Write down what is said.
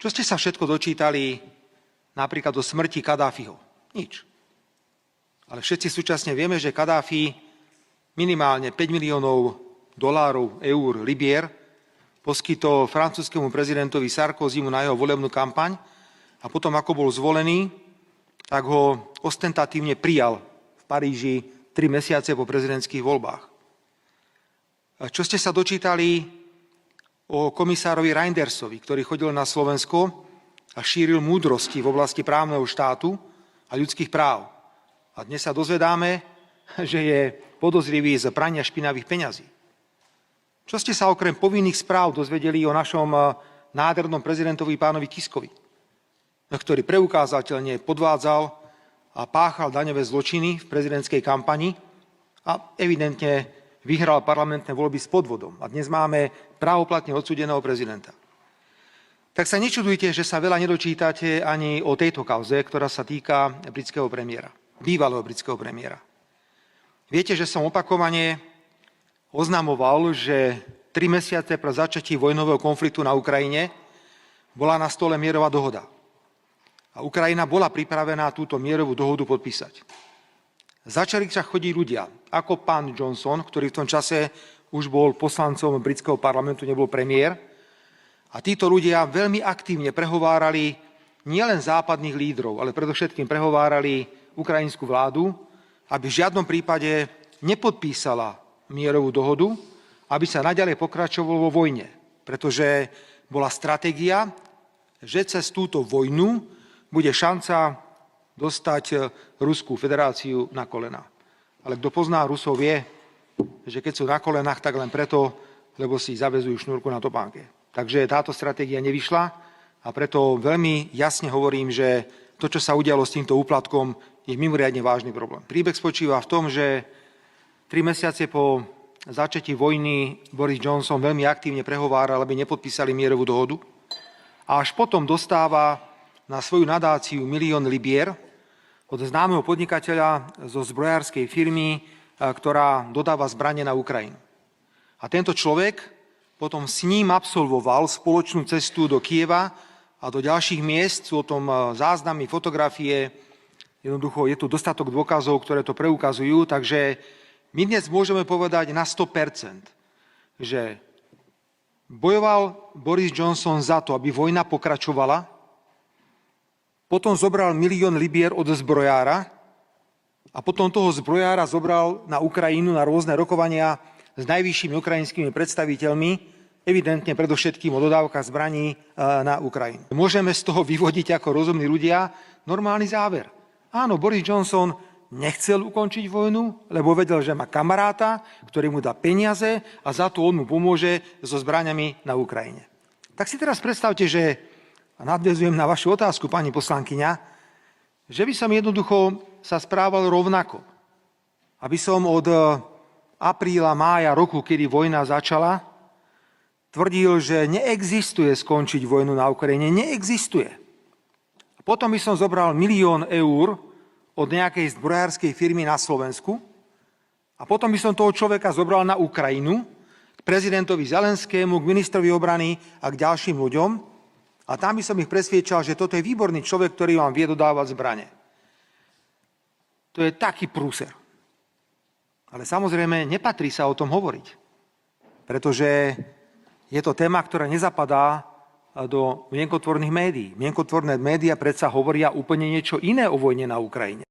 Čo ste sa všetko dočítali napríklad o smrti Kadáfiho? Nič. Ale všetci súčasne vieme, že Kadáfi minimálne 5 miliónov dolárov, eur, libier poskytol francúzskému prezidentovi Sarkozymu na jeho volebnú kampaň a potom, ako bol zvolený, tak ho ostentatívne prijal v Paríži 3 mesiace po prezidentských voľbách. Čo ste sa dočítali o komisárovi Reindersovi, ktorý chodil na Slovensko a šíril múdrosti v oblasti právneho štátu a ľudských práv. A dnes sa dozvedáme, že je podozrivý z prania špinavých peňazí. Čo ste sa okrem povinných správ dozvedeli o našom nádhernom prezidentovi pánovi Kiskovi, ktorý preukázateľne podvádzal a páchal daňové zločiny v prezidentskej kampani a evidentne vyhral parlamentné voľby s podvodom. A dnes máme právoplatne odsúdeného prezidenta. Tak sa nečudujte, že sa veľa nedočítate ani o tejto kauze, ktorá sa týka britského premiéra, bývalého britského premiéra. Viete, že som opakovane oznamoval, že 3 mesiace pred začatím vojnového konfliktu na Ukrajine bola na stole mierová dohoda. A Ukrajina bola pripravená túto mierovú dohodu podpísať. Začali však chodiť ľudia, ako pán Johnson, ktorý v tom čase už bol poslancom britského parlamentu, nebol premiér. A títo ľudia veľmi aktívne prehovárali nielen západných lídrov, ale predovšetkým prehovárali ukrajinskú vládu, aby v žiadnom prípade nepodpísala mierovú dohodu, aby sa naďalej pokračovalo vo vojne. Pretože bola stratégia, že cez túto vojnu bude šanca dostať Ruskú federáciu na kolená. Ale kto pozná Rusov vie, že keď sú na kolenách, tak len preto, lebo si zaväzujú šnúrku na topánke. Takže táto stratégia nevyšla a preto veľmi jasne hovorím, že to, čo sa udialo s týmto úplatkom, je mimoriadne vážny problém. Príbeh spočíva v tom, že 3 mesiace po začatí vojny Boris Johnson veľmi aktívne prehováral, aby nepodpísali mierovú dohodu a až potom dostáva na svoju nadáciu 1 000 000 libier od známeho podnikateľa zo zbrojárskej firmy, ktorá dodáva zbrane na Ukrajinu. A tento človek potom s ním absolvoval spoločnú cestu do Kieva a do ďalších miest. Sú o tom záznamy, fotografie. Jednoducho je tu dostatok dôkazov, ktoré to preukazujú. Takže my dnes môžeme povedať na 100%, že bojoval Boris Johnson za to, aby vojna pokračovala. Potom zobral 1 000 000 libier od zbrojára a potom toho zbrojára zobral na Ukrajinu na rôzne rokovania s najvyššími ukrajinskými predstaviteľmi, evidentne predovšetkým o dodávkach zbraní na Ukrajinu. Môžeme z toho vyvodiť ako rozumní ľudia normálny záver. Áno, Boris Johnson nechcel ukončiť vojnu, lebo vedel, že má kamaráta, ktorý mu dá peniaze a za to on mu pomôže so zbraňami na Ukrajine. Tak si teraz predstavte, že a nadväzujem na vašu otázku, pani poslankyňa, že by som jednoducho sa správal rovnako. Aby som od apríla, mája roku, kedy vojna začala, tvrdil, že neexistuje skončiť vojnu na Ukrajine. Neexistuje. A potom by som zobral 1 000 000 eur od nejakej zbrojárskej firmy na Slovensku a potom by som toho človeka zobral na Ukrajinu, k prezidentovi Zelenskému, k ministrovi obrany a k ďalším ľuďom, a tam by som ich presviečal, že toto je výborný človek, ktorý vám vie dodávať zbrane. To je taký prúser. Ale samozrejme, nepatrí sa o tom hovoriť. Pretože je to téma, ktorá nezapadá do mienkotvorných médií. Mienkotvorné médiá predsa hovoria úplne niečo iné o vojne na Ukrajine.